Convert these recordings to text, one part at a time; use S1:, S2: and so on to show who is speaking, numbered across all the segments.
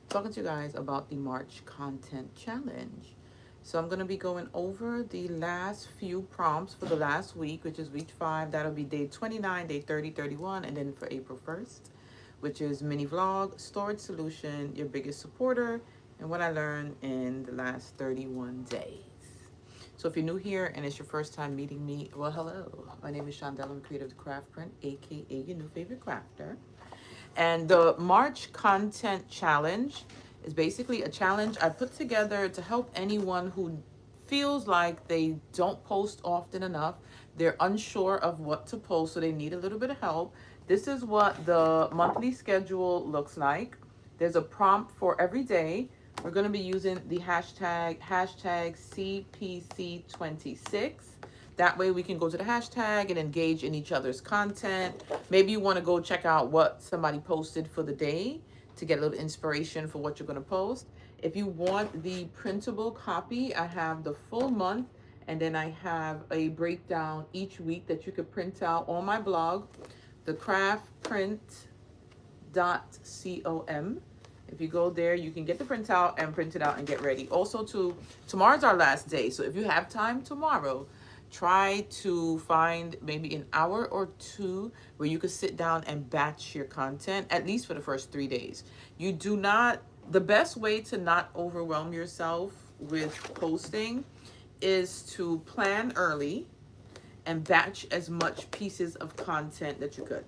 S1: talking to you guys about the March content challenge. So I'm going to be going over the last few prompts for the last week, which is week 5. That'll be day 29, day 30, 31, and then for April 1st, which is mini vlog, storage solution, your biggest supporter, and what I learned in the last 31 days. So if you're new here and it's your first time meeting me, well, hello. My name is Shondell. I'm creator of CraftPrint, aka your new favorite crafter. And the March Content Challenge is basically a challenge I put together to help anyone who feels like they don't post often enough. They're unsure of what to post, so they need a little bit of help. This is what the monthly schedule looks like. There's a prompt for every day. We're going to be using the hashtag CPC26. That way we can go to the hashtag and engage in each other's content. Maybe you want to go check out what somebody posted for the day to get a little inspiration for what you're going to post. If you want the printable copy, I have the full month, and then I have a breakdown each week that you could print out on my blog, the craftprint.com. If you go there, you can get the printout and print it out and get ready. Also, tomorrow's our last day, so if you have time tomorrow, try to find maybe an hour or two where you could sit down and batch your content, at least for the first 3 days. You do not, the best way to not overwhelm yourself with posting is to plan early and batch as much pieces of content that you could.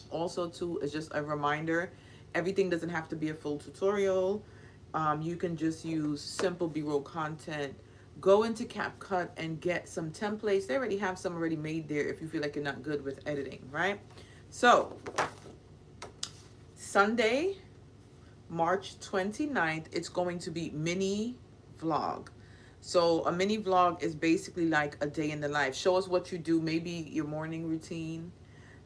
S1: Also, too, is just a reminder, everything doesn't have to be a full tutorial. You can just use simple B-roll content. Go into CapCut and get some templates. They already have some already made there if you feel like you're not good with editing, right? So, Sunday, March 29th, it's going to be mini vlog. So a mini vlog is basically like a day in the life. Show us what you do, maybe your morning routine.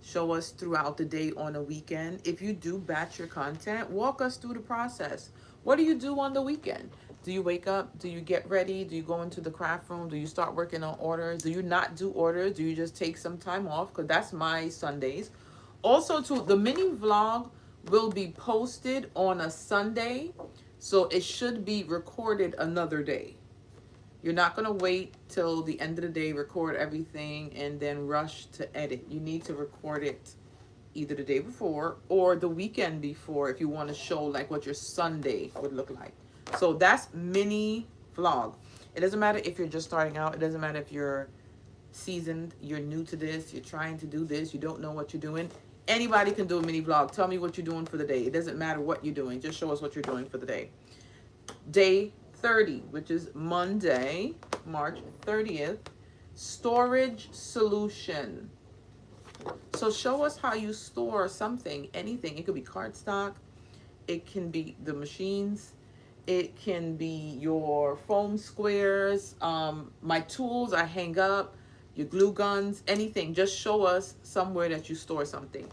S1: Show us throughout the day on a weekend. If you do batch your content, walk us through the process. What do you do on the weekend? Do you wake up? Do you get ready? Do you go into the craft room? Do you start working on orders? Do you not do orders? Do you just take some time off? Because that's my Sundays. Also, too, the mini vlog will be posted on a Sunday, so it should be recorded another day. You're not going to wait till the end of the day, record everything, and then rush to edit. You need to record it either the day before or the weekend before if you want to show like what your Sunday would look like. So that's mini vlog. It doesn't matter if you're just starting out. It doesn't matter if you're seasoned, you're new to this, you're trying to do this, you don't know what you're doing. Anybody can do a mini vlog. Tell me what you're doing for the day. It doesn't matter what you're doing. Just show us what you're doing for the day. Day 30, which is Monday, March 30th, storage solution. So show us how you store something, anything. It could be cardstock, it can be the machines, it can be your foam squares, my tools I hang up, your glue guns, anything. Just show us somewhere that you store something.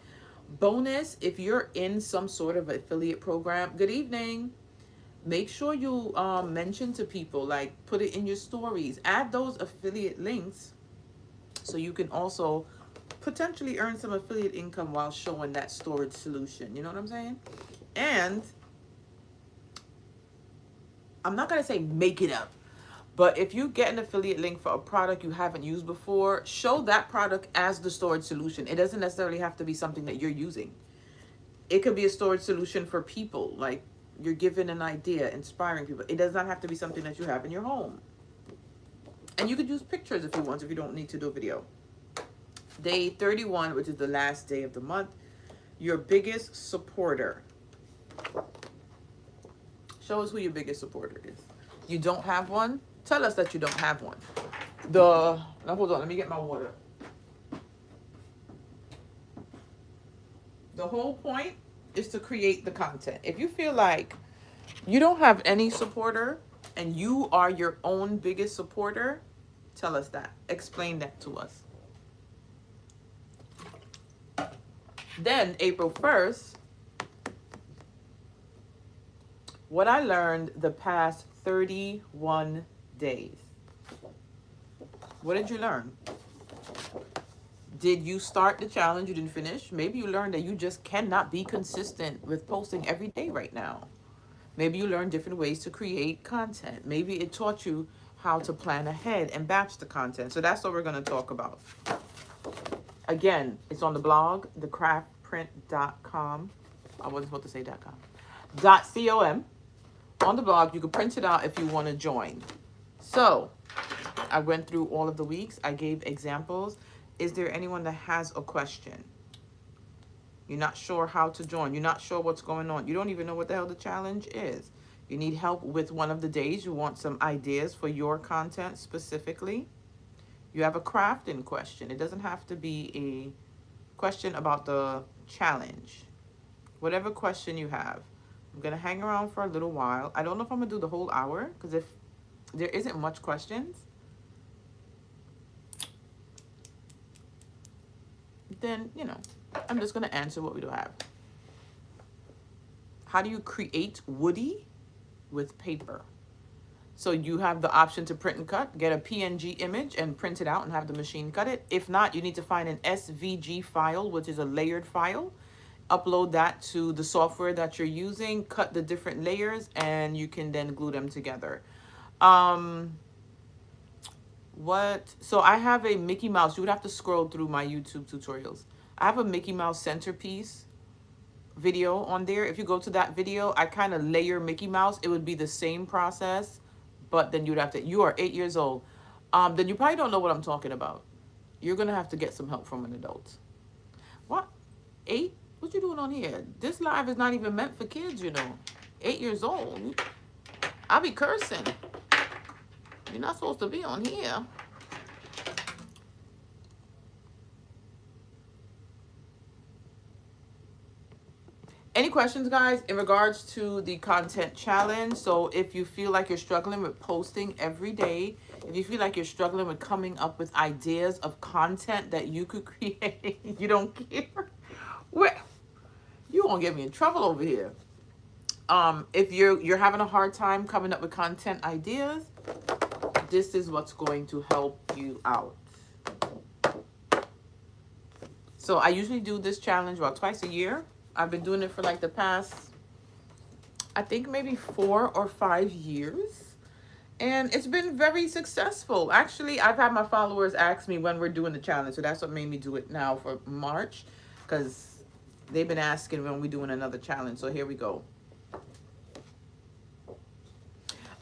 S1: Bonus, if you're in some sort of affiliate program, good evening. Make sure you mention to people, like put it in your stories. Add those affiliate links so you can also potentially earn some affiliate income while showing that storage solution. You know what I'm saying? And I'm not going to say make it up, but if you get an affiliate link for a product you haven't used before, show that product as the storage solution. It doesn't necessarily have to be something that you're using. It could be a storage solution for people, like you're giving an idea, inspiring people. It does not have to be something that you have in your home. And you could use pictures if you want, if you don't need to do a video. Day 31, which is the last day of the month, your biggest supporter. Show us who your biggest supporter is. You don't have one? Tell us that you don't have one. Now hold on, let me get my water. The whole point is to create the content. If you feel like you don't have any supporter and you are your own biggest supporter, tell us that. Explain that to us. Then April 1st, what I learned the past 31 days. What did you learn? Did you start the challenge? You didn't finish? Maybe you learned that you just cannot be consistent with posting every day right now. Maybe you learned different ways to create content. Maybe it taught you how to plan ahead and batch the content. So that's what we're going to talk about. Again, it's on the blog, thecraftprint.com. I wasn't supposed to say .com. .com. On the blog, you can print it out if you want to join. So I went through all of the weeks. I gave examples. Is there anyone that has a question? You're not sure how to join. You're not sure what's going on. You don't even know what the hell the challenge is. You need help with one of the days. You want some ideas for your content specifically. You have a crafting question. It doesn't have to be a question about the challenge. Whatever question you have. I'm going to hang around for a little while. I don't know if I'm going to do the whole hour, because if there isn't much questions, then, you know, I'm just going to answer what we do have. How do you create Woody with paper? So you have the option to print and cut, get a PNG image and print it out and have the machine cut it. If not, you need to find an SVG file, which is a layered file. Upload that to the software that you're using, cut the different layers, and you can then glue them together. So I have a Mickey Mouse. You would have to scroll through my YouTube tutorials. I have a Mickey Mouse centerpiece video on there. If you go to that video, I kind of layer Mickey Mouse. It would be the same process, but then you'd have to, you are 8 years old. Then you probably don't know what I'm talking about. You're going to have to get some help from an adult. What? 8? What you doing on here? This live is not even meant for kids, you know. 8 years old. I'll be cursing. You're not supposed to be on here. Any questions, guys, in regards to the content challenge? So if you feel like you're struggling with posting every day, if you feel like you're struggling with coming up with ideas of content that you could create, you don't care. Well, you won't get me in trouble over here. If you're having a hard time coming up with content ideas, this is what's going to help you out. So I usually do this challenge about twice a year. I've been doing it for like the past, I think maybe 4 or 5 years. And it's been very successful. Actually, I've had my followers ask me when we're doing the challenge. So that's what made me do it now for March. Because they've been asking when we're doing another challenge. So here we go.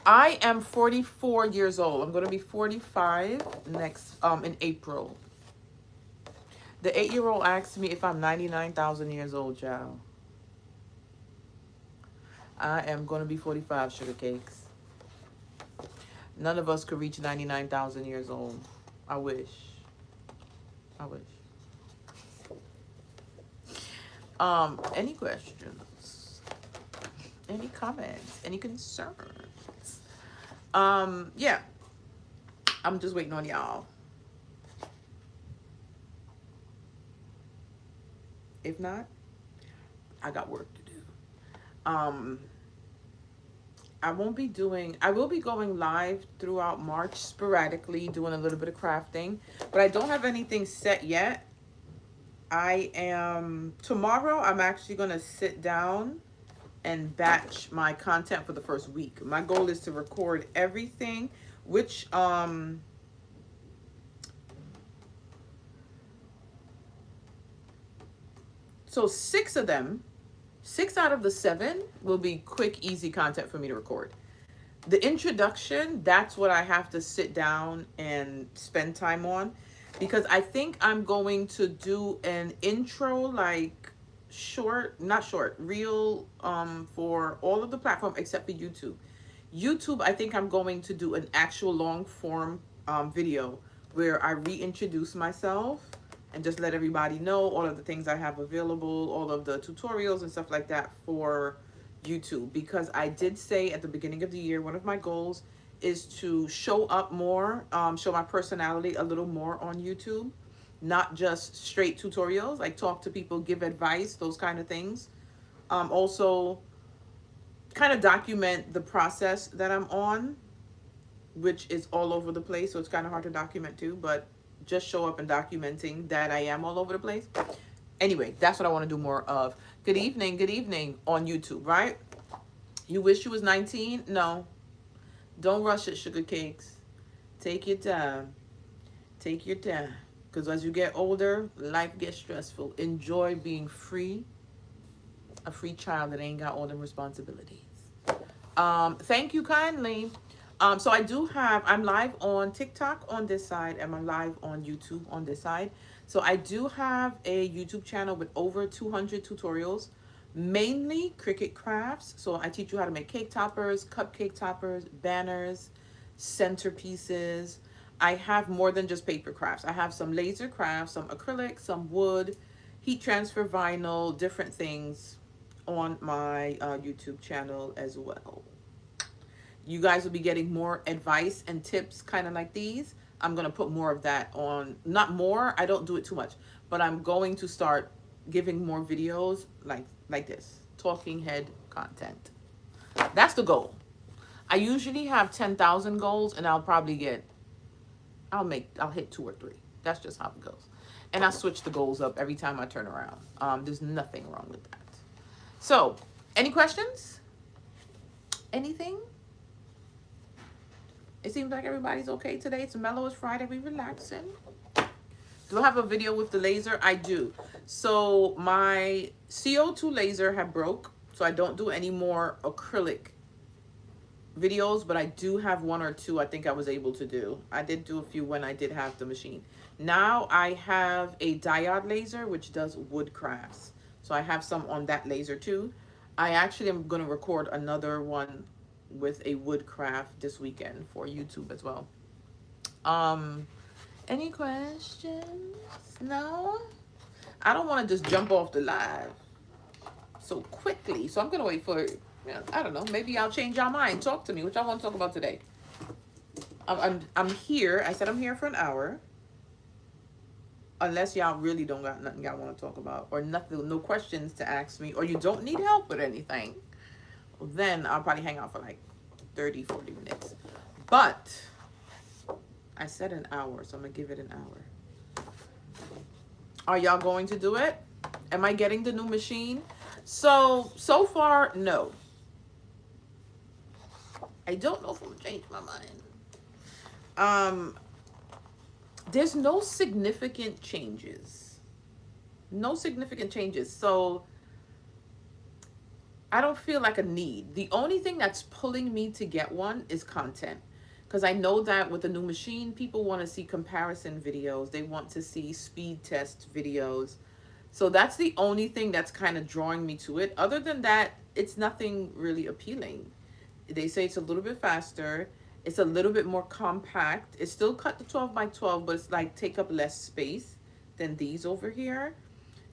S1: I am 44 years old. I'm going to be 45 next in April. The 8-year-old asked me if I'm 99,000 years old, child. I am going to be 45, sugar cakes. None of us could reach 99,000 years old. I wish. I wish. Any questions? Any comments? Any concerns? Yeah. I'm just waiting on y'all. If not, I got work to do. I will be going live throughout March sporadically, doing a little bit of crafting, but I don't have anything set yet. Tomorrow, I'm actually going to sit down and batch my content for the first week. My goal is to record everything, which, so 6 of them, 6 out of the 7 will be quick, easy content for me to record. The introduction, that's what I have to sit down and spend time on, because I think I'm going to do an intro, like real, for all of the platforms except for YouTube. YouTube, I think I'm going to do an actual long form video where I reintroduce myself and just let everybody know all of the things I have available, all of the tutorials and stuff like that for YouTube. Because I did say at the beginning of the year, one of my goals is to show up more, show my personality a little more on YouTube. Not just straight tutorials, like talk to people, give advice, those kind of things. Also, kind of document the process that I'm on, which is all over the place. So it's kind of hard to document too, but just show up and documenting that I am all over the place. Anyway, that's what I want to do more of. Good evening on YouTube, right? You wish you was 19? No. Don't rush it, sugar cakes. Take your time. Take your time. Because as you get older, life gets stressful. Enjoy being free. A free child that ain't got all the responsibilities. Thank you kindly. So I do have, I'm live on TikTok on this side, and I'm live on YouTube on this side. So I do have a YouTube channel with over 200 tutorials, mainly Cricut crafts. So I teach you how to make cake toppers, cupcake toppers, banners, centerpieces. I have more than just paper crafts. I have some laser crafts, some acrylic, some wood, heat transfer vinyl, different things on my YouTube channel as well. You guys will be getting more advice and tips kind of like these. I'm going to put more of that on, not more, I don't do it too much, but I'm going to start giving more videos like this, talking head content. That's the goal. I usually have 10,000 goals, and I'll probably get, I'll hit 2 or 3. That's just how it goes. And I switch the goals up every time I turn around. There's nothing wrong with that. So, any questions? Anything? It seems like everybody's okay today. It's mellow. It's Friday. We relaxing. Do I have a video with the laser? I do. So my CO2 laser had broke, so I don't do any more acrylic videos, but I do have 1 or 2 I think I was able to do. I did do a few when I did have the machine. Now I have a diode laser which does wood crafts. So I have some on that laser too. I actually am going to record another one with a wood craft this weekend for YouTube as well. Any questions? No? I don't want to just jump off the live so quickly. So I'm going to wait for, I don't know, maybe I'll change your mind. Talk to me. What y'all want to talk about today? I'm here. I said I'm here for an hour. Unless y'all really don't got nothing y'all want to talk about, or nothing, no questions to ask me, or you don't need help with anything, then I'll probably hang out for like 30, 40 minutes. But I said an hour, so I'm going to give it an hour. Are y'all going to do it? Am I getting the new machine? So far, no. I don't know if I'm going to change my mind. There's no significant changes. No significant changes. So I don't feel like a need. The only thing that's pulling me to get one is content. Because I know that with the new machine, people want to see comparison videos. They want to see speed test videos. So that's the only thing that's kind of drawing me to it. Other than that, it's nothing really appealing. They say it's a little bit faster. It's a little bit more compact. It's still cut to 12 by 12, but it's like take up less space than these over here.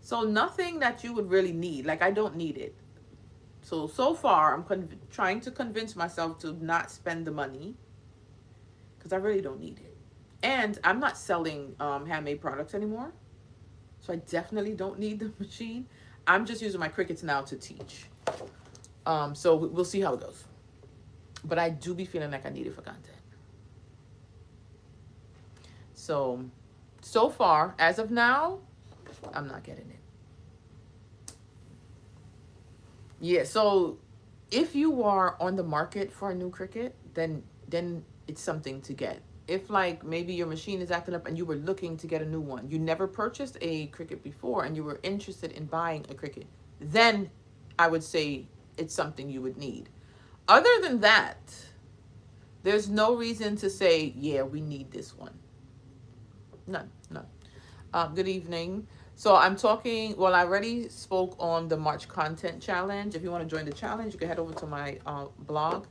S1: So nothing that you would really need. Like I don't need it. So far, I'm trying to convince myself to not spend the money because I really don't need it. And I'm not selling handmade products anymore. So I definitely don't need the machine. I'm just using my Cricuts now to teach. So we'll see how it goes. But I do be feeling like I need it for content. So far, as of now, I'm not getting it. Yeah, so if you are on the market for a new Cricut, then it's something to get. If like maybe your machine is acting up and you were looking to get a new one, you never purchased a Cricut before and you were interested in buying a Cricut, then I would say it's something you would need. Other than that, there's no reason to say, yeah, we need this one. None. Good evening. So I'm talking, well, I already spoke on the March content challenge. If you want to join the challenge, you can head over to my blog.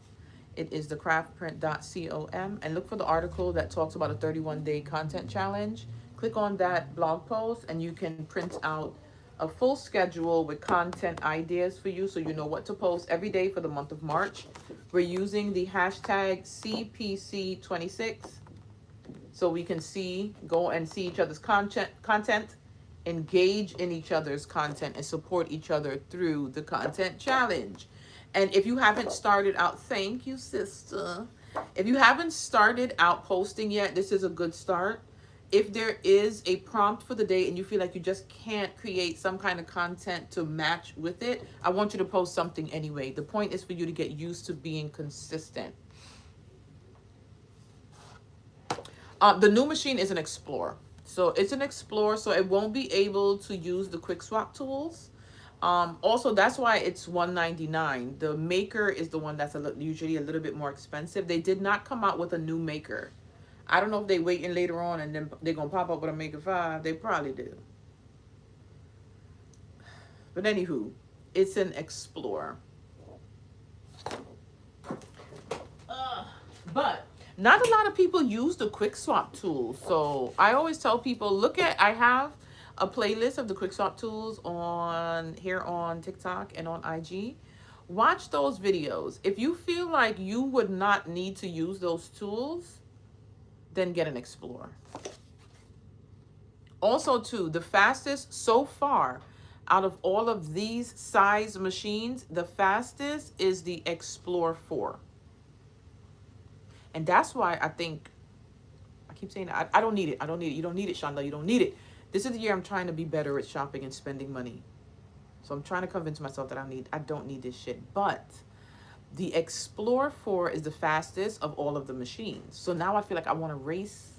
S1: It is thecraftprint.com and look for the article that talks about a 31-day content challenge. Click on that blog post and you can print out a full schedule with content ideas for you so you know what to post every day for the month of March. We're using the hashtag CPC26 so we can go and see each other's content, engage in each other's content, and support each other through the content challenge. And if you haven't started out, thank you, sister. If you haven't started out posting yet, this is a good start. if there is a prompt for the day and you feel like you just can't create some kind of content to match with it, I want you to post something anyway. The point is for you to get used to being consistent. The new machine is an Explorer. So it's an Explorer, so it won't be able to use the quick swap tools. Also, that's why it's $199. The maker is the one that's usually a little bit more expensive. They did not come out with a new maker. I don't know if they waiting later on and then they're going to pop up with a Maker 5. They probably do. But anywho, it's an Explorer. But not a lot of people use the quick swap tools. So I always tell people, I have a playlist of the quick swap tools here on TikTok and on IG. Watch those videos. If you feel like you would not need to use those tools, then get an Explorer. Also too, the fastest so far out of all of these size machines, the fastest is the Explorer 4. And that's why I keep saying I don't need it. I don't need it. You don't need it, Shonda. You don't need it. This is the year I'm trying to be better at shopping and spending money. So I'm trying to convince myself that I don't need this shit. But the Explorer 4 is the fastest of all of the machines. So now I feel like I want to race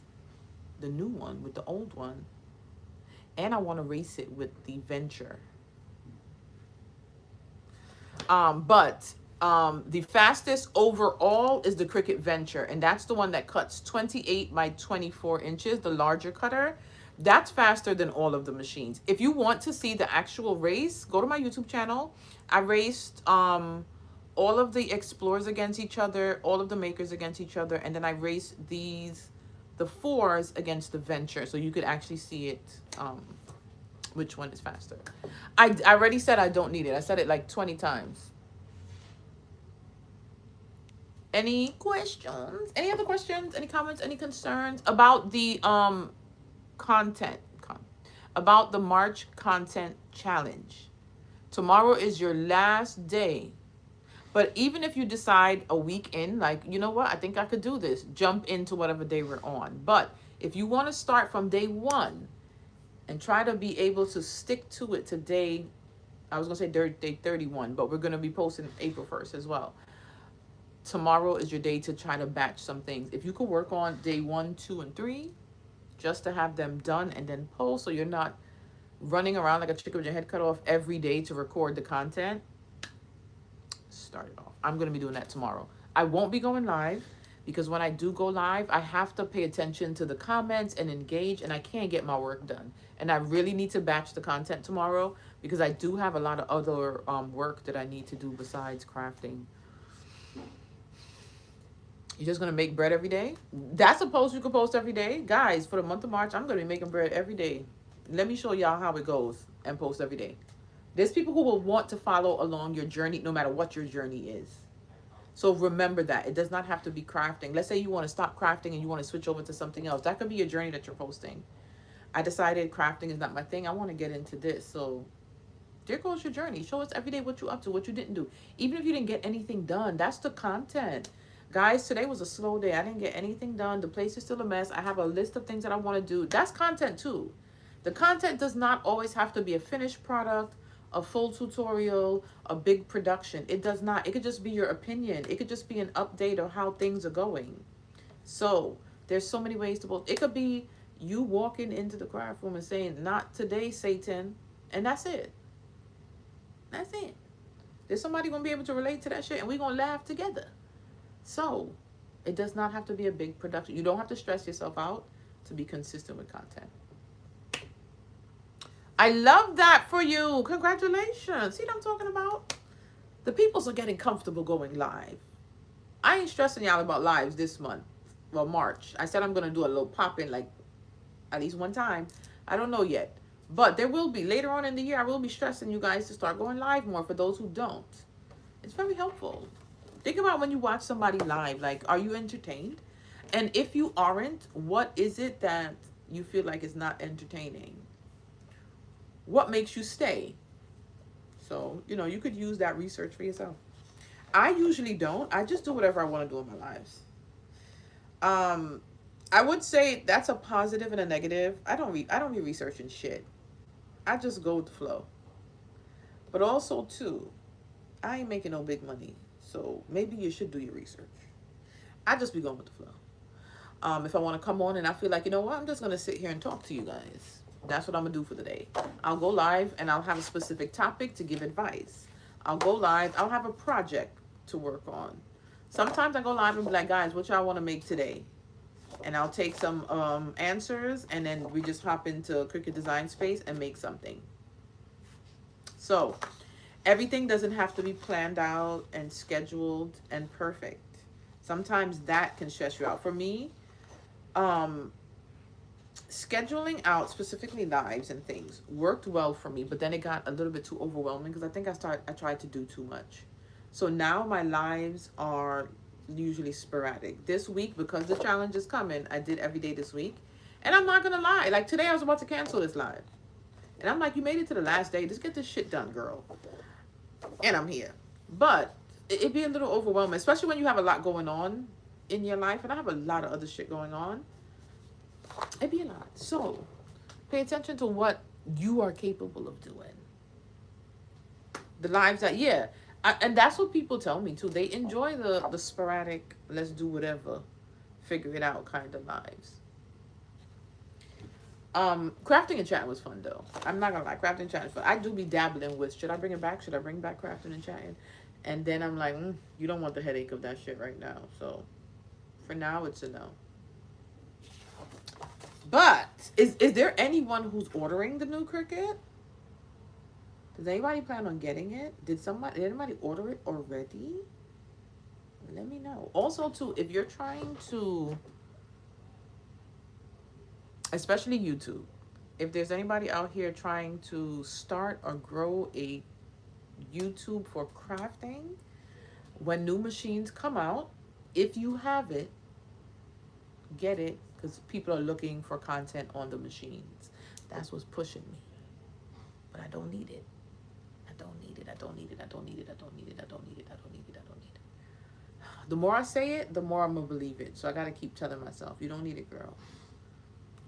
S1: the new one with the old one. And I want to race it with the Venture. The fastest overall is the Cricut Venture, and that's the one that cuts 28 by 24 inches, the larger cutter. That's faster than all of the machines. If you want to see the actual race, go to my YouTube channel. I raced all of the Explorers against each other, all of the Makers against each other, and then I raced the 4s against the Venture, so you could actually see it, which one is faster. I already said I don't need it. I said it like 20 times. Any questions? Any other questions? Any comments? Any concerns about the content? About the March content challenge? Tomorrow is your last day. But even if you decide a week in, like, you know what, I think I could do this, jump into whatever day we're on. But if you want to start from day 1 and try to be able to stick to it today, I was going to say day 31, but we're going to be posting April 1st as well. Tomorrow is your day to try to batch some things. If you could work on day 1, 2, and 3, just to have them done and then post, so you're not running around like a chicken with your head cut off every day to record the content, start it off. I'm going to be doing that tomorrow. I won't be going live because when I do go live, I have to pay attention to the comments and engage, and I can't get my work done. And I really need to batch the content tomorrow because I do have a lot of other work that I need to do besides crafting. You're just going to make bread every day? That's a post you can post every day. Guys, for the month of March, I'm going to be making bread every day. Let me show y'all how it goes and post every day. There's people who will want to follow along your journey no matter what your journey is. So remember that. It does not have to be crafting. Let's say you want to stop crafting and you want to switch over to something else. That could be a journey that you're posting. I decided crafting is not my thing. I want to get into this. So there goes your journey. Show us every day what you're up to, what you didn't do. Even if you didn't get anything done, that's the content. Guys, today was a slow day. I didn't get anything done. The place is still a mess. I have a list of things that I want to do. That's content too. The content does not always have to be a finished product, a full tutorial, a big production. It does not. It could just be your opinion. It could just be an update of how things are going. So there's so many ways to post. It could be you walking into the craft room and saying, "Not today, Satan," and that's it. That's it. There's somebody going to be able to relate to that shit, and we're going to laugh together. So it does not have to be a big production. You don't have to stress yourself out to be consistent with content. I love that for you. Congratulations. See what I'm talking about? The peoples are getting comfortable going live. I ain't stressing y'all about lives this month. Well, March. I said I'm going to do a little pop-in like at least one time. I don't know yet. But there will be. Later on in the year, I will be stressing you guys to start going live more for those who don't. It's very helpful. Think about when you watch somebody live, like, are you entertained? And if you aren't, what is it that you feel like is not entertaining? What makes you stay? So, you know, you could use that research for yourself. I usually don't. I just do whatever I want to do in my lives. I would say that's a positive and a negative. I don't be researching shit. I just go with the flow. But also too, I ain't making no big money. So maybe you should do your research. I just be going with the flow. If I want to come on and I feel like, you know what, I'm just going to sit here and talk to you guys. That's what I'm going to do for the day. I'll go live and I'll have a specific topic to give advice. I'll go live. I'll have a project to work on. Sometimes I go live and be like, guys, what y'all want to make today? And I'll take some answers and then we just hop into Cricut Design Space and make something. So everything doesn't have to be planned out and scheduled and perfect. Sometimes that can stress you out. For me, scheduling out specifically lives and things worked well for me, but then it got a little bit too overwhelming because I think I tried to do too much. So now my lives are usually sporadic. This week, because the challenge is coming, I did every day this week. And I'm not gonna lie, like today I was about to cancel this live. And I'm like, you made it to the last day, just get this shit done, girl. And I'm here. But it'd be a little overwhelming, especially when you have a lot going on in your life. And I have a lot of other shit going on. It'd be a lot. So pay attention to what you are capable of doing. The lives that, yeah. And that's what people tell me too. They enjoy the sporadic, let's do whatever, figure it out kind of lives. Crafting and chatting was fun though. I'm not gonna lie, crafting and chatting was fun. I do be dabbling with, should I bring it back? Should I bring back crafting and chatting? And then I'm like, you don't want the headache of that shit right now. So for now, it's a no. But is there anyone who's ordering the new Cricut? Does anybody plan on getting it? Did anybody order it already? Let me know. Also, too, if you're trying to, especially YouTube, if there's anybody out here trying to start or grow a YouTube for crafting, when new machines come out, if you have it, get it, because people are looking for content on the machines. That's what's pushing me. But I don't need it. I don't need it. I don't need it. I don't need it. I don't need it. I don't need it. I don't need it. I don't need it. The more I say it, the more I'm going to believe it. So I got to keep telling myself, you don't need it, girl.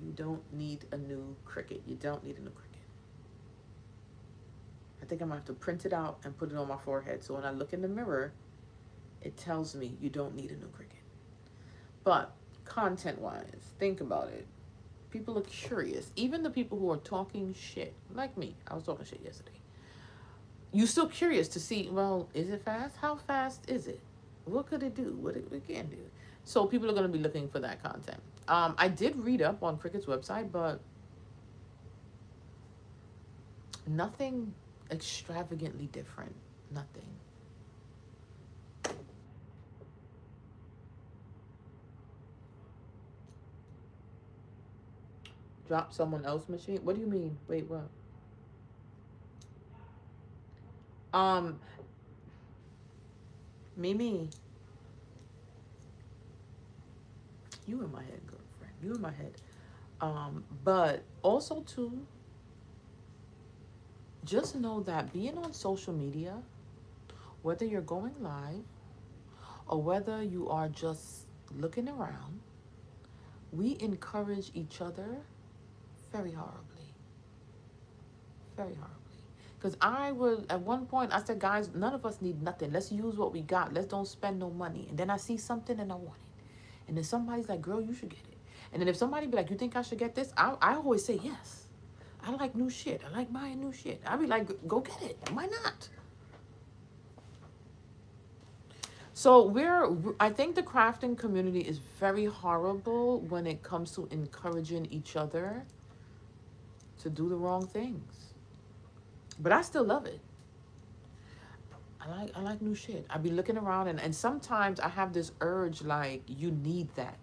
S1: You don't need a new Cricut. You don't need a new Cricut. I think I'm going to have to print it out and put it on my forehead. So when I look in the mirror, it tells me you don't need a new Cricut. But content-wise, think about it. People are curious. Even the people who are talking shit, like me. I was talking shit yesterday. You're still curious to see, well, is it fast? How fast is it? What could it do? What it can do? So people are going to be looking for that content. I did read up on Cricut's website, but nothing extravagantly different. Nothing. Drop someone else's machine? What do you mean? Wait, what? Mimi. You in my head, girlfriend. You in my head. But also too, just know that being on social media, whether you're going live or whether you are just looking around, we encourage each other very horribly. Very horribly. Because at one point, I said, guys, none of us need nothing. Let's use what we got. Let's don't spend no money. And then I see something and I want it. And then somebody's like, girl, you should get it. And then if somebody be like, you think I should get this? I always say yes. I like new shit. I like buying new shit. I be like, go get it. Why not? So I think the crafting community is very horrible when it comes to encouraging each other to do the wrong things. But I still love it. I like new shit. I be looking around and sometimes I have this urge like, you need that.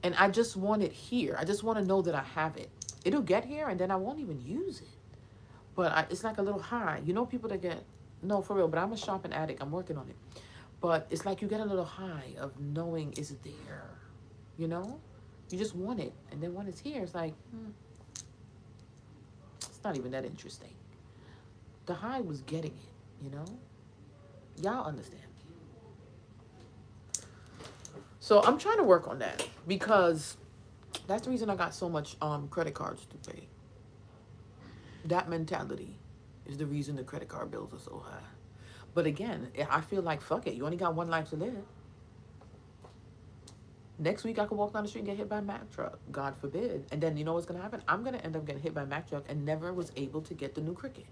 S1: And I just want it here. I just want to know that I have it. It'll get here and then I won't even use it. But it's like a little high. You know people that get, no, for real, but I'm a shopping addict. I'm working on it. But it's like you get a little high of knowing it's there. You know? You just want it. And then when it's here, it's like, it's not even that interesting. The high was getting it, you know? Y'all understand. So I'm trying to work on that because that's the reason I got so much credit cards to pay. That mentality is the reason the credit card bills are so high. But again, I feel like fuck it. You only got one life to live. Next week I could walk down the street and get hit by a Mack truck. God forbid. And then you know what's gonna happen? I'm gonna end up getting hit by a Mack truck and never was able to get the new Cricut.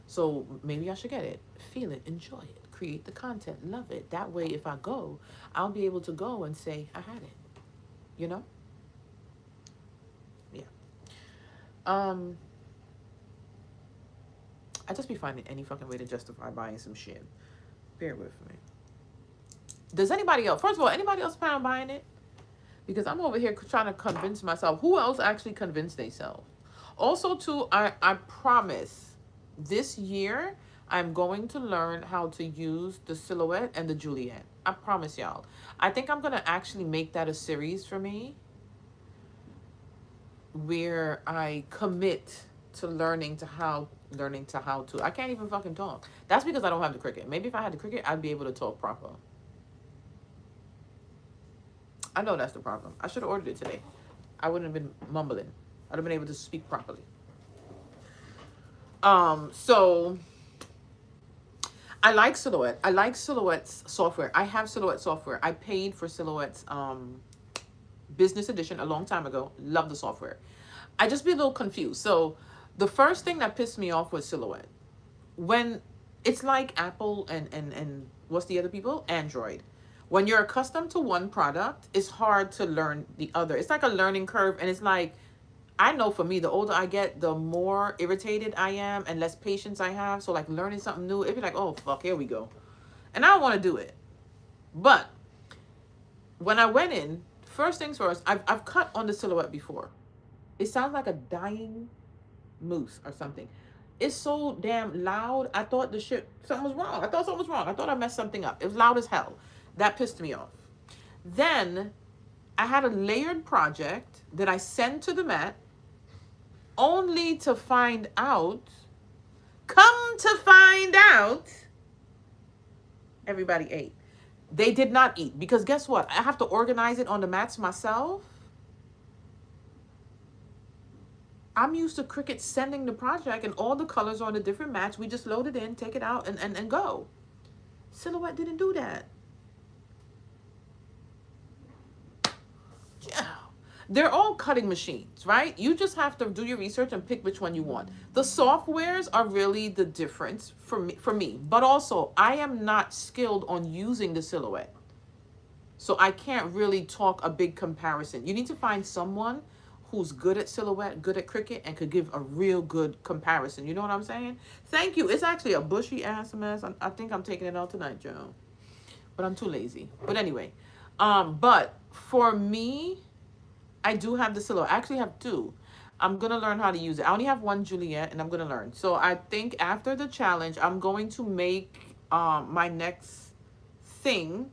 S1: So maybe I should get it. Feel it, enjoy it, create the content, love it. That way if I go, I'll be able to go and say I had it. You know? Yeah. I just be finding any fucking way to justify buying some shit. Bear with me. Does anybody else, first of all, anybody else plan on buying it? Because I'm over here trying to convince myself. Who else actually convinced themselves? Also, too, I promise this year I'm going to learn how to use the Silhouette and the Juliet. I promise y'all. I think I'm going to actually make that a series for me where I commit to learning to how to. I can't even fucking talk. That's because I don't have the Cricut. Maybe if I had the Cricut, I'd be able to talk proper. I know that's the problem. I should have ordered it today. I wouldn't have been mumbling. I'd have been able to speak properly. So I like Silhouette. I like Silhouette's software. I have Silhouette software. I paid for Silhouette's business edition a long time ago. Love the software. I just be a little confused. So the first thing that pissed me off was Silhouette. When it's like Apple and what's the other people? Android. When you're accustomed to one product, it's hard to learn the other. It's like a learning curve. And it's like, I know for me, the older I get, the more irritated I am and less patience I have. So like learning something new, it'd be like, oh, fuck, here we go. And I don't want to do it. But when I went in, first things first, I've cut on the Silhouette before. It sounds like a dying moose or something. It's so damn loud. I thought something was wrong. I thought I messed something up. It was loud as hell. That pissed me off. Then I had a layered project that I sent to the mat only to find out, everybody ate. They did not eat because guess what? I have to organize it on the mats myself. I'm used to Cricut sending the project and all the colors on the different mats. We just load it in, take it out, and go. Silhouette didn't do that. Yeah. They're all cutting machines, right? You just have to do your research and pick which one you want. The softwares are really the difference for me. But also, I am not skilled on using the Silhouette. So I can't really talk a big comparison. You need to find someone who's good at Silhouette, good at Cricut, and could give a real good comparison. You know what I'm saying? Thank you. It's actually a bushy ass mess. I think I'm taking it out tonight, Joe. But I'm too lazy. But anyway, but for me, I do have the Silhouette. I actually have two. I'm going to learn how to use it. I only have one Juliet, and I'm going to learn. So I think after the challenge, I'm going to make my next thing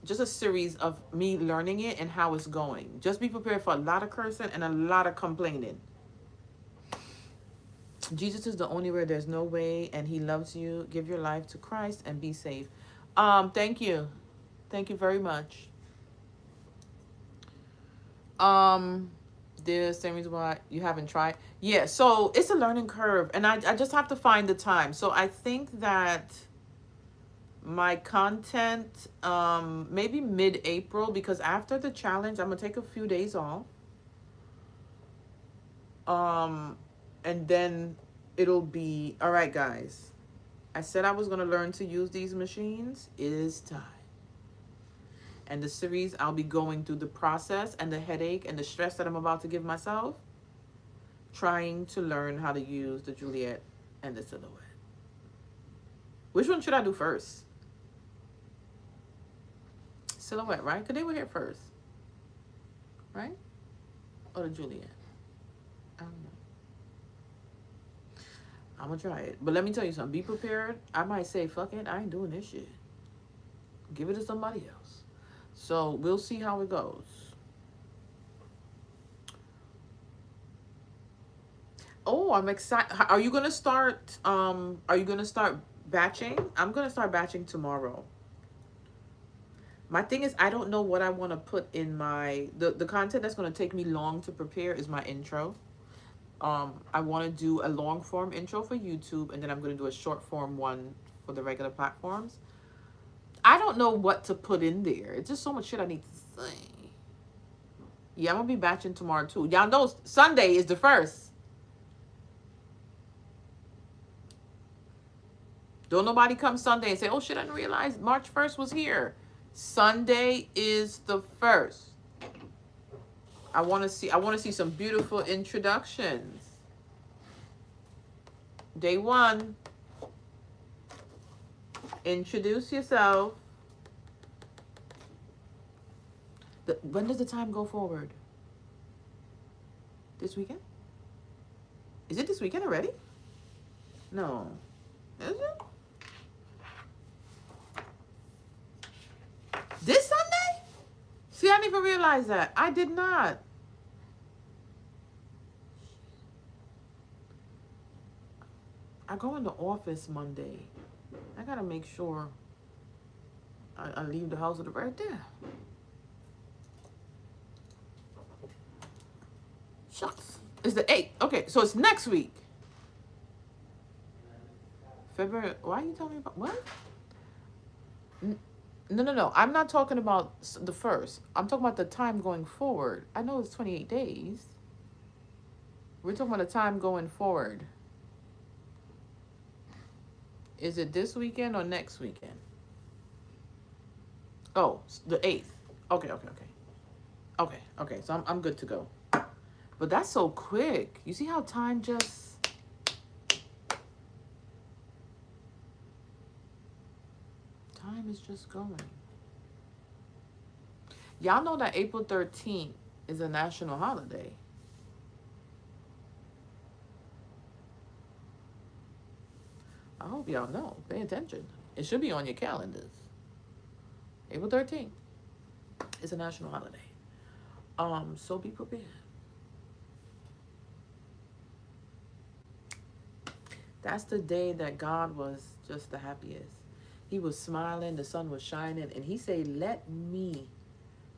S1: just a series of me learning it and how it's going. Just be prepared for a lot of cursing and a lot of complaining. Jesus is the only way. There's no way, and he loves you. Give your life to Christ and be safe. Thank you. Thank you very much. The same reason why you haven't tried. Yeah, so it's a learning curve, and I just have to find the time. So I think that my content, maybe mid-April, because after the challenge, I'm gonna take a few days off. And then it'll be, all right, guys. I said I was gonna learn to use these machines. It is time. And the series, I'll be going through the process and the headache and the stress that I'm about to give myself, trying to learn how to use the Juliet and the Silhouette. Which one should I do first? Silhouette, right? Because they were here first. Right? Or the Juliet? I don't know. I'm going to try it. But let me tell you something. Be prepared. I might say, fuck it, I ain't doing this shit. Give it to somebody else. So we'll see how it goes. Oh, I'm excited. Are you gonna start batching? I'm gonna start batching tomorrow. My thing is, I don't know what I want to put in my the content that's going to take me long to prepare is my intro. I want to do a long form intro for YouTube, and then I'm going to do a short form one for the regular platforms. I don't know what to put in there. It's just so much shit I need to say. Yeah, I'm gonna be batching tomorrow too. Y'all know Sunday is the first. Don't nobody come Sunday and say, "Oh shit, I didn't realize March 1st was here." Sunday is the first. I want to see some beautiful introductions. Day 1. Introduce yourself. When does the time go forward? This weekend? Is it this weekend already? No. Is it? This Sunday? See, I didn't even realize that. I did not. I go in the office Monday. I gotta make sure I leave the house with it right there. Shucks. It's the 8th. Okay, so it's next week. February. Why are you telling me about what? No. I'm not talking about the 1st. I'm talking about the time going forward. I know it's 28 days. We're talking about the time going forward. Is it this weekend or next weekend? Oh, the 8th. Okay. Okay. So I'm good to go. But that's so quick. You see how time just... Time is just going. Y'all know that April 13th is a national holiday. I hope y'all know. Pay attention. It should be on your calendars. April 13th is a national holiday. So be prepared. That's the day that God was just the happiest. He was smiling, the sun was shining, and he said, "Let me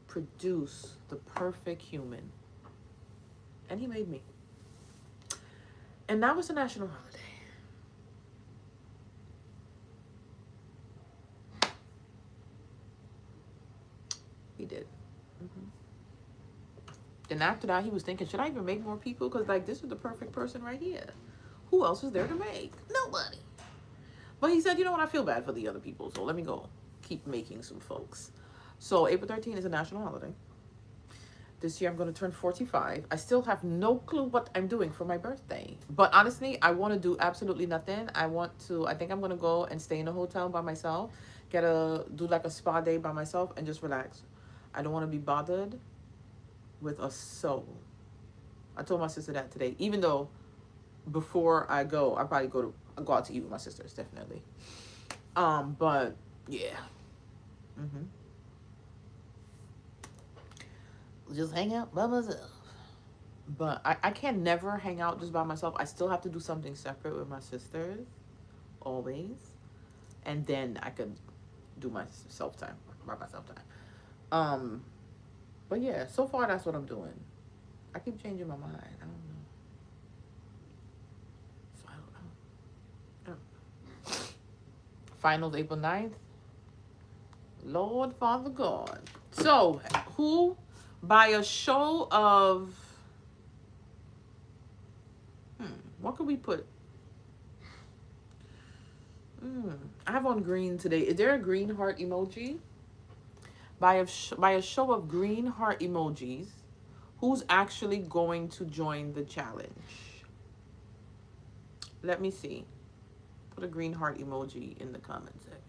S1: produce the perfect human." And he made me. And that was a national holiday. He did. Then after that, he was thinking, should I even make more people? Because, like, this is the perfect person right here. Who else is there to make? Nobody. But he said, you know what? I feel bad for the other people, so let me go keep making some folks. So April 13th is a national holiday. This year I'm going to turn 45. I still have no clue what I'm doing for my birthday. But honestly, I want to do absolutely nothing. I think I'm going to go and stay in a hotel by myself. Do like a spa day by myself and just relax. I don't want to be bothered with a soul. I told my sister that today. Even though before I go, I probably go out to eat with my sisters, definitely. But yeah. Just hang out by myself. But I can never hang out just by myself. I still have to do something separate with my sisters. Always. And then I could do my self-time. By myself time. But yeah, so far that's what I'm doing. I keep changing my mind. I don't know. So I don't know. Finals April 9th. Lord Father God. So, who, by a show of... what could we put? I have on green today. Is there a green heart emoji? By a show of green heart emojis, who's actually going to join the challenge? Let me see. Put a green heart emoji in the comment section.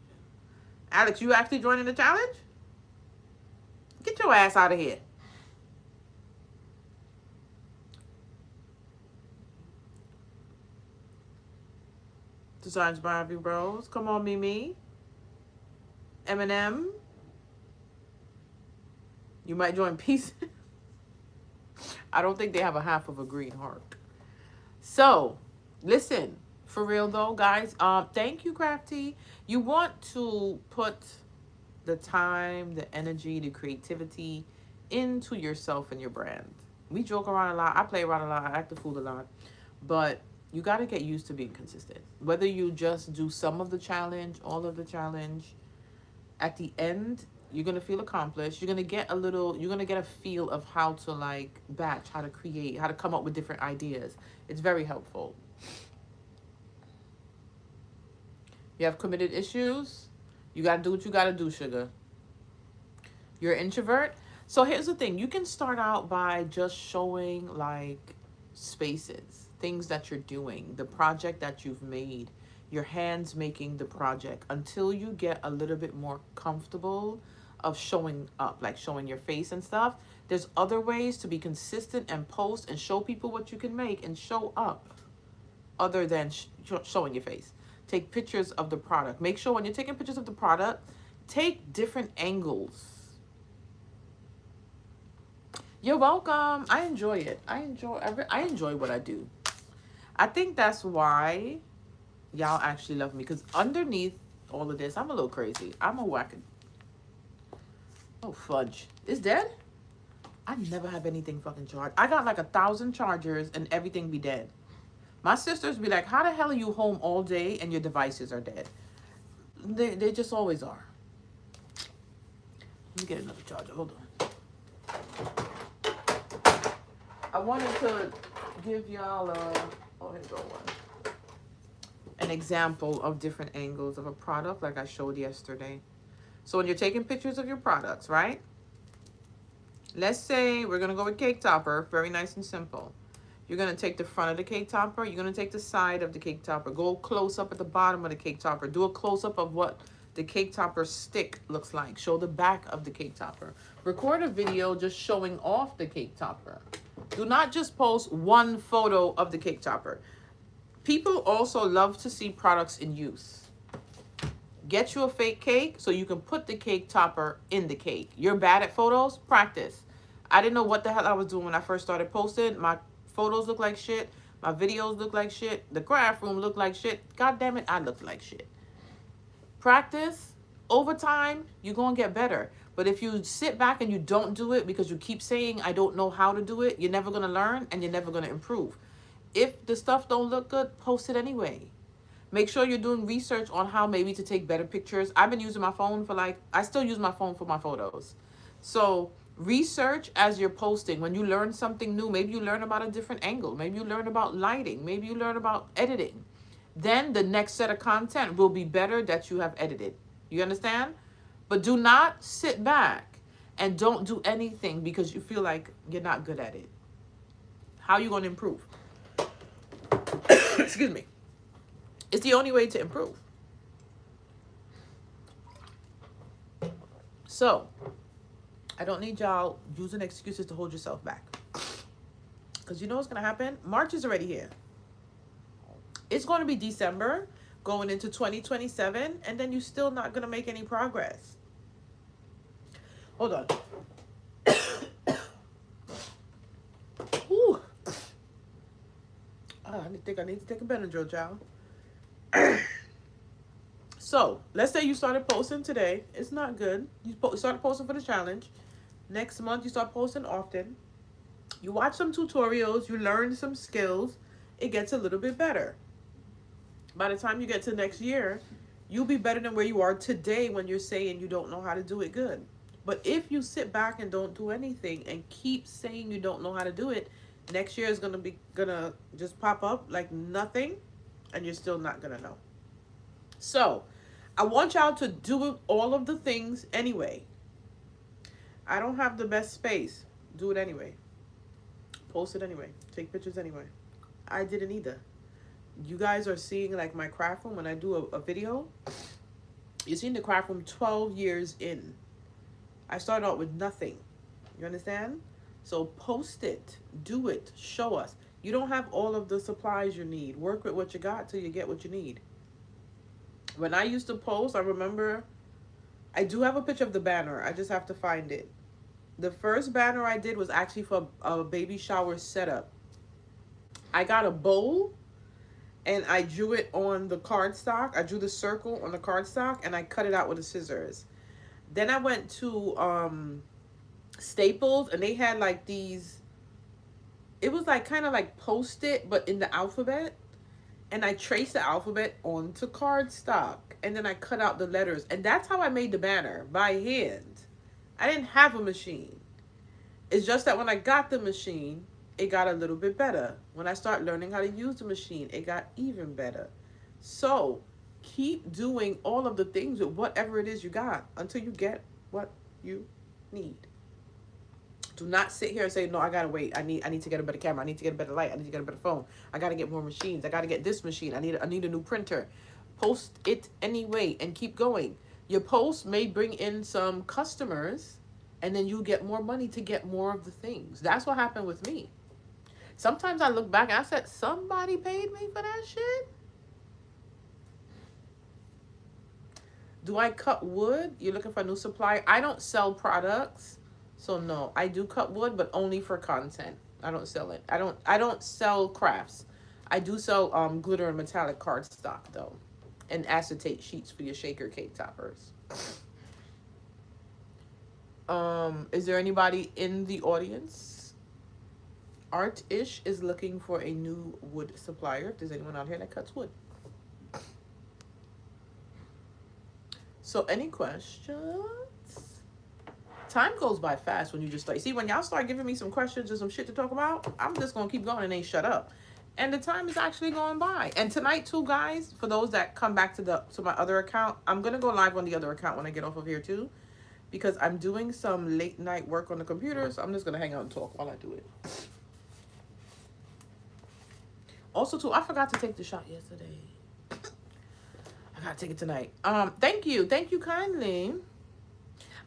S1: Alex, you actually joining the challenge? Get your ass out of here. Designs by Ivy Bros. Come on, Mimi. Eminem. You might join Peace. I don't think they have a half of a green heart. So, listen. For real though, guys. Thank you, Crafty. You want to put the time, the energy, the creativity into yourself and your brand. We joke around a lot. I play around a lot. I act the fool a lot. But you got to get used to being consistent. Whether you just do some of the challenge, all of the challenge, at the end, you're going to feel accomplished. You're going to get a little, you're going to get a feel of how to like batch, how to create, how to come up with different ideas. It's very helpful. You have committed issues. You got to do what you got to do, sugar. You're an introvert. So here's the thing. You can start out by just showing like spaces, things that you're doing, the project that you've made, your hands making the project until you get a little bit more comfortable of showing up, like showing your face and stuff. There's other ways to be consistent and post and show people what you can make and show up other than showing your face. Take pictures of the product. Make sure when you're taking pictures of the product, take different angles. You're welcome. I enjoy it. I enjoy what I do. I think that's why y'all actually love me, because underneath all of this, I'm a little crazy. I'm a whack. Oh, fudge. It's dead? I never have anything fucking charged. I got like 1,000 chargers and everything be dead. My sisters be like, how the hell are you home all day and your devices are dead? They just always are. Let me get another charger. Hold on. I wanted to give y'all an example of different angles of a product like I showed yesterday. So when you're taking pictures of your products, right? Let's say we're going to go with cake topper. Very nice and simple. You're going to take the front of the cake topper. You're going to take the side of the cake topper. Go close up at the bottom of the cake topper. Do a close up of what the cake topper stick looks like. Show the back of the cake topper. Record a video just showing off the cake topper. Do not just post one photo of the cake topper. People also love to see products in use. Get you a fake cake so you can put the cake topper in the cake. You're bad at photos? Practice. I didn't know what the hell I was doing when I first started posting. My photos look like shit. My videos look like shit. The craft room looked like shit. God damn it, I looked like shit. Practice. Over time, you're going to get better. But if you sit back and you don't do it because you keep saying, I don't know how to do it, you're never going to learn and you're never going to improve. If the stuff don't look good, post it anyway. Make sure you're doing research on how maybe to take better pictures. I've been using my phone for I still use my phone for my photos. So research as you're posting. When you learn something new, maybe you learn about a different angle. Maybe you learn about lighting. Maybe you learn about editing. Then the next set of content will be better that you have edited. You understand? But do not sit back and don't do anything because you feel like you're not good at it. How are you going to improve? Excuse me. It's the only way to improve. So, I don't need y'all using excuses to hold yourself back. Because you know what's going to happen? March is already here. It's going to be December, going into 2027, and then you're still not going to make any progress. Hold on. Ooh. I think I need to take a Benadryl, child. So, let's say you started posting today. It's not good. You started posting for the challenge. Next month, you start posting often. You watch some tutorials. You learn some skills. It gets a little bit better. By the time you get to next year, you'll be better than where you are today when you're saying you don't know how to do it good. But if you sit back and don't do anything and keep saying you don't know how to do it, next year is gonna just pop up like nothing, and you're still not gonna know. So, I want y'all to do all of the things anyway. I don't have the best space. Do it anyway. Post it anyway. Take pictures anyway. I didn't either. You guys are seeing like my craft room when I do a video. You're seeing the craft room 12 years in. I started out with nothing. You understand? So post it. Do it. Show us. You don't have all of the supplies you need. Work with what you got till you get what you need. When I used to post, I remember, I do have a picture of the banner. I just have to find it. The first banner I did was actually for a baby shower setup. I got a bowl and I drew it on the cardstock. I drew the circle on the cardstock and I cut it out with the scissors. Then I went to Staples, and they had like these, it was like kind of like post-it but in the alphabet, and I traced the alphabet onto cardstock, and then I cut out the letters, and that's how I made the banner by hand. I didn't have a machine. It's just that when I got the machine, it got a little bit better. When I start learning how to use the machine, it got even better. So keep doing all of the things with whatever it is you got until you get what you need. Do not sit here and say, no, I gotta wait. I need to get a better camera. I need to get a better light. I need to get a better phone. I gotta get more machines. I gotta get this machine. I need a new printer. Post it anyway and keep going. Your post may bring in some customers, and then you get more money to get more of the things. That's what happened with me. Sometimes I look back and I said, somebody paid me for that shit? Do I cut wood? You're looking for a new supplier? I don't sell products. So no, I do cut wood, but only for content. I don't sell it. I don't sell crafts. I do sell glitter and metallic cardstock though. And acetate sheets for your shaker cake toppers. Is there anybody in the audience? Art-ish is looking for a new wood supplier. If there's anyone out here that cuts wood. So any questions? Time goes by fast when you just start. See, when y'all start giving me some questions or some shit to talk about, I'm just going to keep going and ain't shut up. And the time is actually going by. And tonight too, guys, for those that come back to my other account, I'm going to go live on the other account when I get off of here too. Because I'm doing some late night work on the computer. So I'm just going to hang out and talk while I do it. Also too, I forgot to take the shot yesterday. I got to take it tonight. Thank you. Thank you kindly.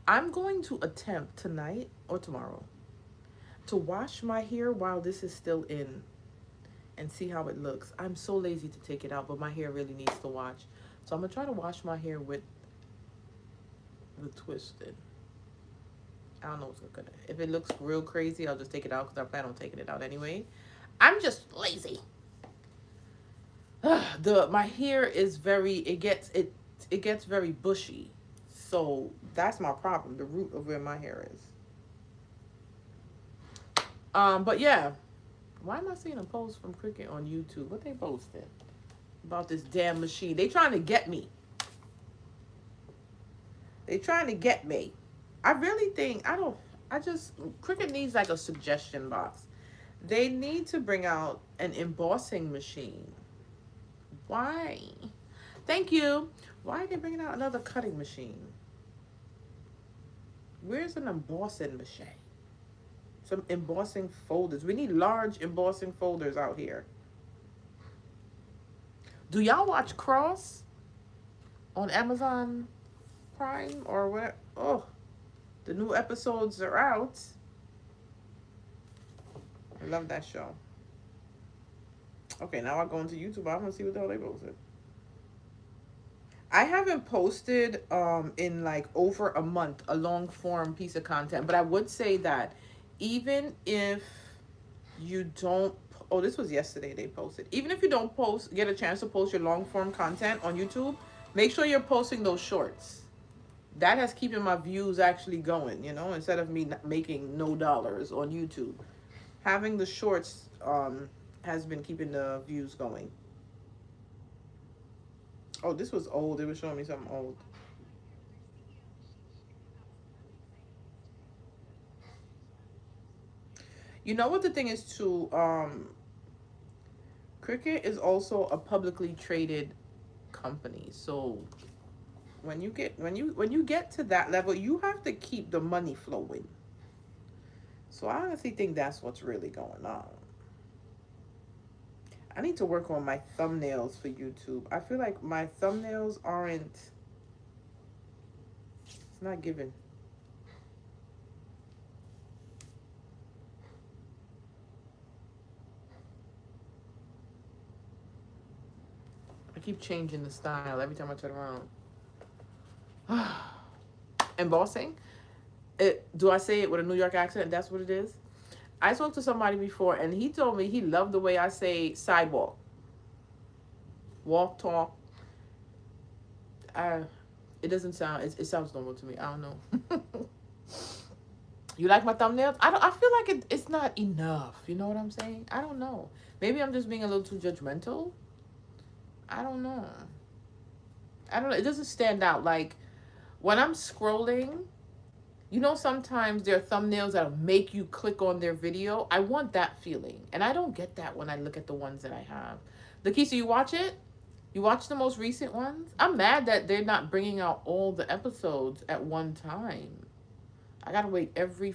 S1: I'm going to attempt tonight or tomorrow to wash my hair while this is still in and see how it looks. I'm so lazy to take it out, but my hair really needs to wash. So I'm going to try to wash my hair with the twisted. I don't know what's going to. If it looks real crazy, I'll just take it out because I plan on taking it out anyway. I'm just lazy. My hair is it gets very bushy. So that's my problem, the root of where my hair is. But yeah, why am I seeing a post from Cricket on YouTube? What they posted about this damn machine? They trying to get me. They trying to get me. I really think Cricket needs like a suggestion box. They need to bring out an embossing machine. Why? Thank you. Why are they bringing out another cutting machine? Where's an embossing machine? Some embossing folders. We need large embossing folders out here. Do y'all watch Cross on Amazon Prime or what? Oh, the new episodes are out. I love that show. Okay, now I go into YouTube. I want to see what the hell they posted. I haven't posted in like over a month a long form piece of content, but I would say that even if you don't, oh, this was yesterday they posted. Even if you don't get a chance to post your long form content on YouTube, make sure you're posting those shorts. That has keeping my views actually going, instead of me making no dollars on YouTube. Having the shorts has been keeping the views going. Oh, this was old. It was showing me something old. You know what the thing is too? Cricut is also a publicly traded company. So when you get to that level, you have to keep the money flowing. So I honestly think that's what's really going on. I need to work on my thumbnails for YouTube. I feel like my thumbnails it's not giving. I keep changing the style every time I turn around. Embossing? Do I say it with a New York accent? That's what it is? I spoke to somebody before, and he told me he loved the way I say sidewalk. Walk, talk. It doesn't sound, it sounds normal to me. I don't know. You like my thumbnails? I feel like it's not enough. You know what I'm saying? I don't know. Maybe I'm just being a little too judgmental. I don't know. I don't know. It doesn't stand out. Like, when I'm scrolling, you know, sometimes there are thumbnails that'll make you click on their video. I want that feeling. And I don't get that when I look at the ones that I have. Lakeisha, you watch it? You watch the most recent ones? I'm mad that they're not bringing out all the episodes at one time. I gotta wait every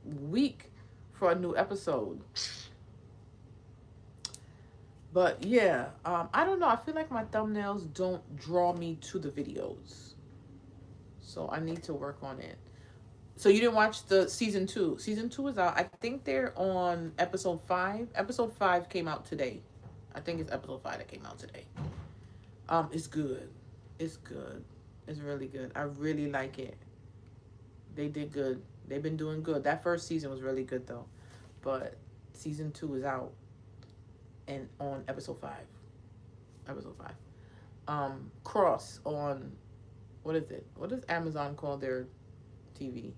S1: week for a new episode. But yeah, I don't know. I feel like my thumbnails don't draw me to the videos. So I need to work on it. So you didn't watch the season 2. Season 2 is out. I think they're on episode 5. Episode 5 came out today. I think it's episode 5 that came out today. It's good. It's good. It's really good. I really like it. They did good. They've been doing good. That first season was really good though. But season 2 is out. And on episode 5. Episode 5. Cross on, what is it? What does Amazon call their TV?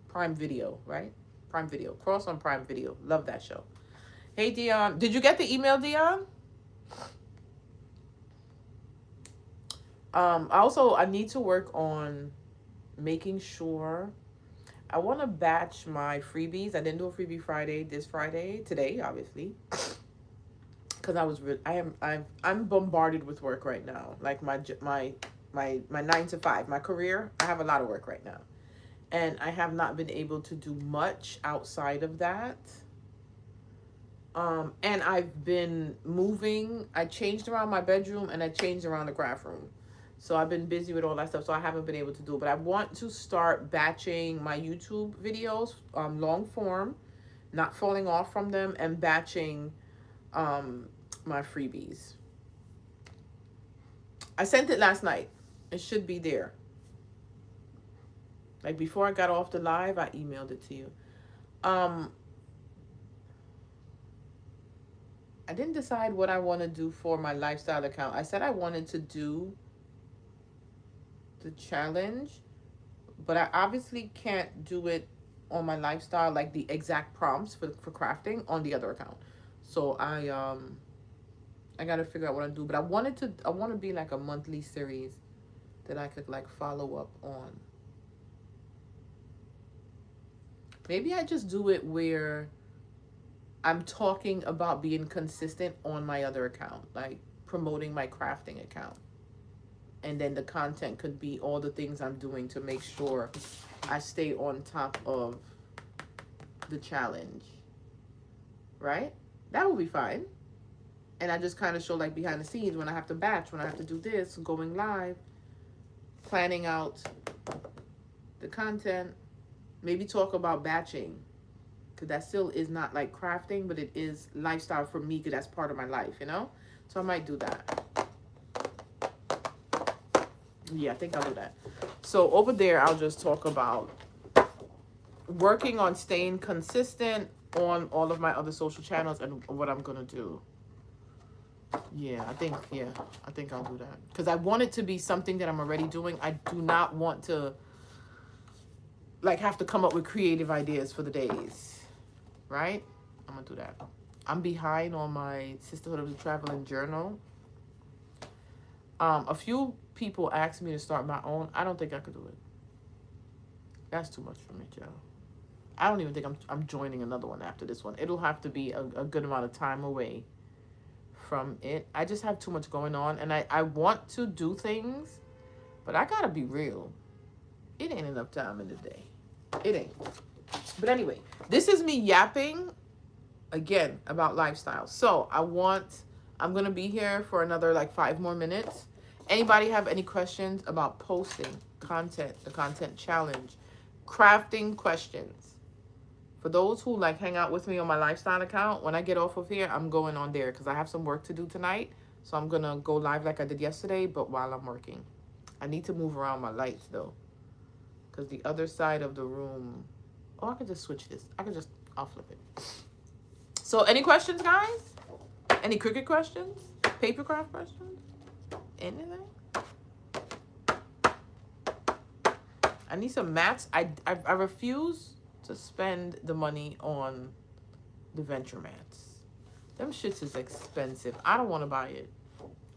S1: Prime Video, right? Prime Video. Cross on Prime Video. Love that show. Hey, Dion. Did you get the email, Dion? I need to work on making sure. I want to batch my freebies. I didn't do a freebie Friday this Friday. Today, obviously. Because I'm bombarded with work right now. Like my 9 to 5, my career. I have a lot of work right now. And I have not been able to do much outside of that. And I've been moving. I changed around my bedroom and I changed around the craft room. So I've been busy with all that stuff. So I haven't been able to do it. But I want to start batching my YouTube videos, long form, not falling off from them, and batching my freebies. I sent it last night. It should be there. Like before I got off the live, I emailed it to you. I didn't decide what I want to do for my lifestyle account. I said I wanted to do the challenge, but I obviously can't do it on my lifestyle, like the exact prompts for crafting on the other account. So I got to figure out what I do. But I want to be like a monthly series that I could like follow up on. Maybe I just do it where I'm talking about being consistent on my other account, like promoting my crafting account. And then the content could be all the things I'm doing to make sure I stay on top of the challenge. Right? That would be fine. And I just kind of show like behind the scenes when I have to batch, when I have to do this, going live, planning out the content, maybe talk about batching. Because that still is not like crafting, but it is lifestyle for me because that's part of my life, you know? So I might do that. Yeah, I think I'll do that. So over there, I'll just talk about working on staying consistent on all of my other social channels and what I'm going to do. Yeah, I think I'll do that. Because I want it to be something that I'm already doing. I do not want to like have to come up with creative ideas for the days. Right? I'm going to do that. I'm behind on my Sisterhood of the Traveling Journal. A few people asked me to start my own. I don't think I could do it. That's too much for me, Joe. I don't even think I'm joining another one after this one. It'll have to be a good amount of time away from it. I just have too much going on. And I want to do things, but I gotta be real. It ain't enough time in the day. It ain't. But anyway, this is me yapping again about lifestyle. So I'm gonna be here for another like 5 more minutes. Anybody have any questions about posting content, the content challenge, crafting questions? For those who like hang out with me on my lifestyle account, when I get off of here, I'm going on there because I have some work to do tonight. So I'm gonna go live like I did yesterday, but while I'm working. I need to move around my lights though, because the other side of the room. Oh, I could just switch this. I'll flip it. So any questions, guys? Any Cricut questions? Paper craft questions? Anything? I need some mats. I refuse to spend the money on the venture mats. Them shits is expensive. I don't want to buy it.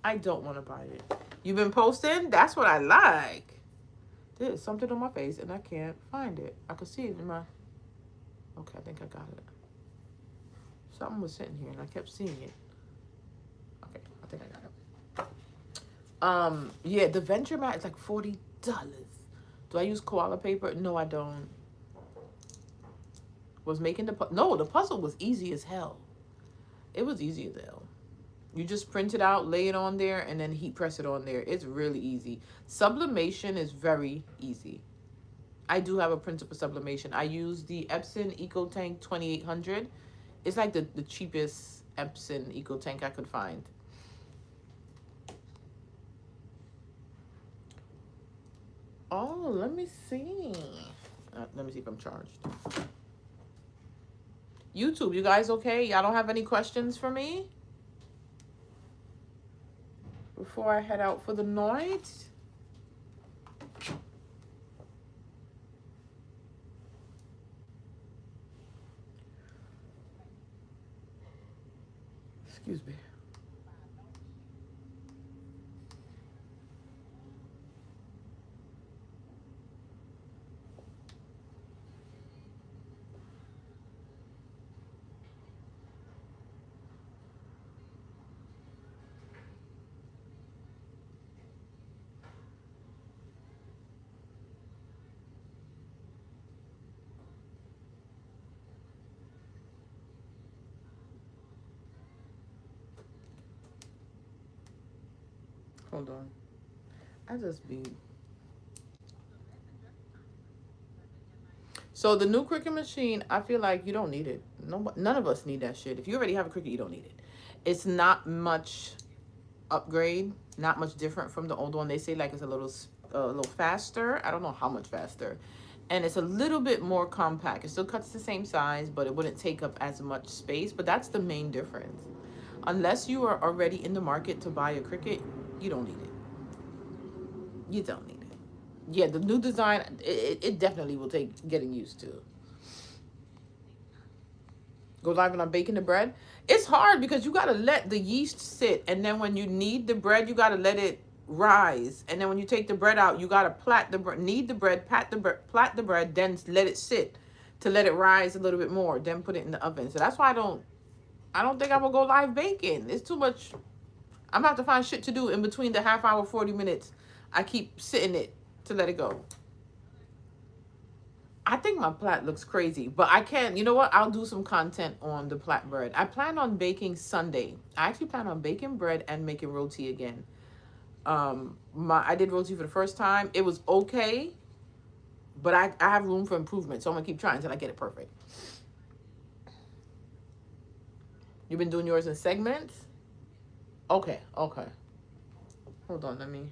S1: I don't want to buy it. You've been posting? That's what I like. There's something on my face and I can't find it. I could see it in my... Okay, I think I got it. Something was sitting here and I kept seeing it. Okay, I think I got it. Yeah, the venture mat is like $40. Do I use koala paper? No, I don't. Was making the... No, the puzzle was easy as hell. It was easy as hell. You just print it out, lay it on there, and then heat press it on there. It's really easy. Sublimation is very easy. I do have a printer for sublimation. I use the Epson EcoTank 2800. It's like the cheapest Epson EcoTank I could find. Oh, let me see. Let me see if I'm charged. YouTube, you guys okay? Y'all don't have any questions for me? Before I head out for the night? Excuse me. Hold on. I just be... So the new Cricut machine, I feel like you don't need it. None of us need that shit. If you already have a Cricut, you don't need it. It's not much upgrade, not much different from the old one. They say like it's a little faster. I don't know how much faster. And it's a little bit more compact. It still cuts the same size, but it wouldn't take up as much space. But that's the main difference. Unless you are already in the market to buy a Cricut, you don't need it. You don't need it. Yeah, the new design, it definitely will take getting used to. Go live and I'm baking the bread. It's hard because you got to let the yeast sit. And then when you knead the bread, you got to let it rise. And then when you take the bread out, you got to plait the bread, knead the bread, plait the bread, then let it sit to let it rise a little bit more. Then put it in the oven. So that's why I don't think I will go live baking. It's too much. I'm going to have to find shit to do in between the half hour, 40 minutes. I keep sitting it to let it go. I think my plait looks crazy, but I can't. You know what? I'll do some content on the plait bread. I plan on baking Sunday. I actually plan on baking bread and making roti again. I did roti for the first time. It was okay, but I have room for improvement, so I'm gonna keep trying until I get it perfect. You've been doing yours in segments? Okay. Hold on, let me...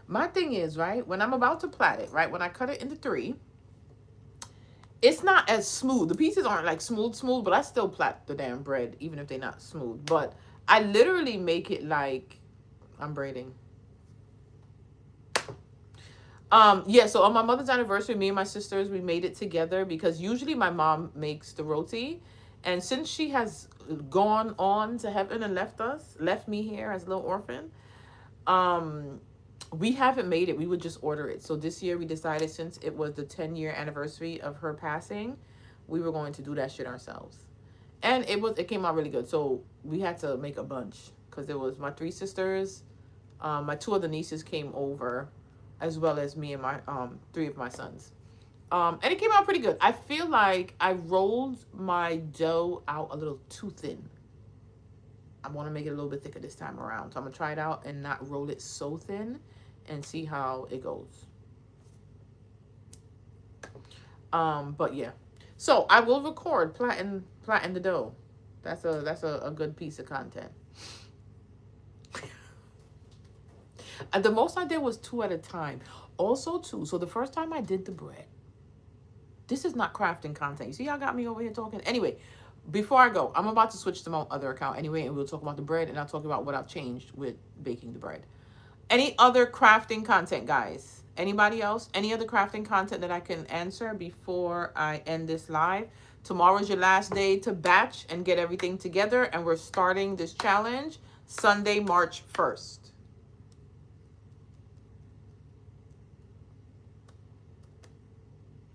S1: My thing is, right, when I'm about to plait it, right, when I cut it into 3, it's not as smooth. The pieces aren't like smooth, but I still plait the damn bread, even if they're not smooth. But I literally make it like I'm braiding. Yeah, so on my mother's anniversary, me and my sisters, we made it together because usually my mom makes the roti. And since she has gone on to heaven and left me here as a little orphan, we haven't made it. We would just order it. So this year we decided, since it was the 10-year anniversary of her passing, we were going to do that shit ourselves. And it came out really good. So we had to make a bunch because it was my 3 sisters. My 2 other nieces came over, as well as me and my 3 of my sons. And it came out pretty good. I feel like I rolled my dough out a little too thin. I want to make it a little bit thicker this time around. So I'm going to try it out and not roll it so thin and see how it goes. But yeah. So I will record plaiting the dough. That's a good piece of content. And the most I did was 2 at a time. Also, too, so the first time I did the bread, this is not crafting content. You see, y'all got me over here talking. Anyway, Before I go, I'm about to switch to my other account anyway, and we'll talk about the bread, and I'll talk about what I've changed with baking the bread. Any other crafting content, guys? Anybody else? Any other crafting content that I can answer before I end this live? Tomorrow's your last day to batch and get everything together, and we're starting this challenge Sunday, March 1st.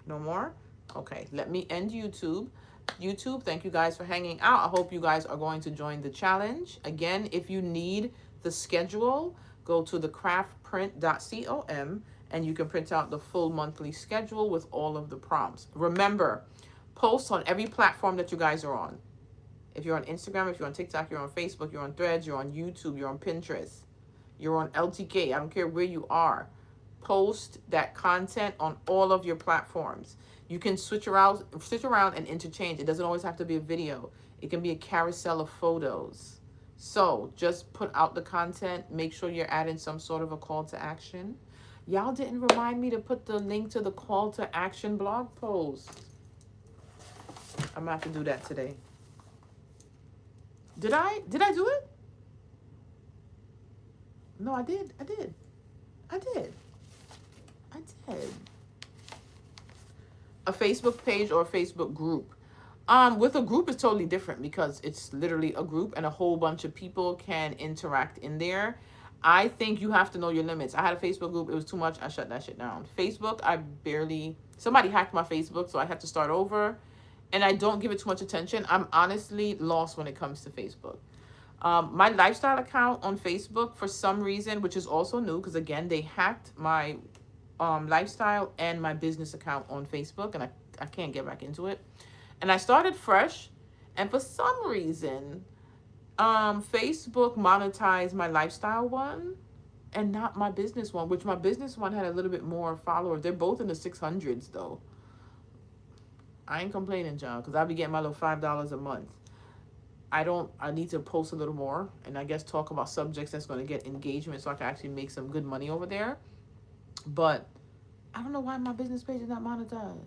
S1: No more? Okay, let me end YouTube. YouTube, thank you guys for hanging out. I hope you guys are going to join the challenge. Again, if you need the schedule, go to the craftprint.com and you can print out the full monthly schedule with all of the prompts. Remember, post on every platform that you guys are on. If you're on Instagram, if you're on TikTok, you're on Facebook, you're on Threads, you're on YouTube, you're on Pinterest, you're on LTK, I don't care where you are. Post that content on all of your platforms. You can switch around and interchange. It doesn't always have to be a video. It can be a carousel of photos. So just put out the content. Make sure you're adding some sort of a call to action. Y'all didn't remind me to put the link to the call to action blog post. I'm gonna have to do that today. Did I do it? No, I did. I did. A Facebook page or a Facebook group. With a group, it's totally different because it's literally a group and a whole bunch of people can interact in there. I think you have to know your limits. I had a Facebook group. It was too much. I shut that shit down. Facebook, somebody hacked my Facebook, so I had to start over. And I don't give it too much attention. I'm honestly lost when it comes to Facebook. My lifestyle account on Facebook, for some reason, which is also new, because again, they hacked my lifestyle and my business account on Facebook, and I can't get back into it. And I started fresh, and for some reason, Facebook monetized my lifestyle one and not my business one, which my business one had a little bit more followers. They're both in the 600s, though. I ain't complaining, John, because I'll be getting my little $5 a month. I need to post a little more and I guess talk about subjects that's going to get engagement so I can actually make some good money over there. But I don't know why my business page is not monetized.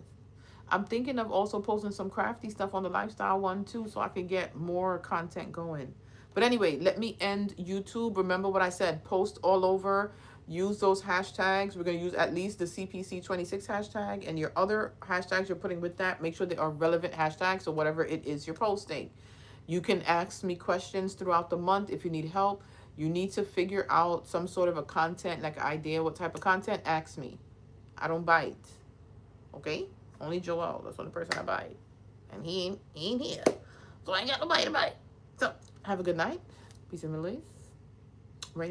S1: I'm thinking of also posting some crafty stuff on the lifestyle one too so I can get more content going. But anyway, let me end YouTube. Remember what I said, post all over. Use those hashtags. We're going to use at least the CPC26 hashtag and your other hashtags you're putting with that. Make sure they are relevant hashtags, so whatever it is you're posting. You can ask me questions throughout the month if you need help. You need to figure out some sort of a content, like an idea, what type of content, ask me. I don't bite. Okay? Only Joel. That's the only person I bite. And he ain't here. So I ain't got nobody to bite. So, have a good night. Peace and release. Rain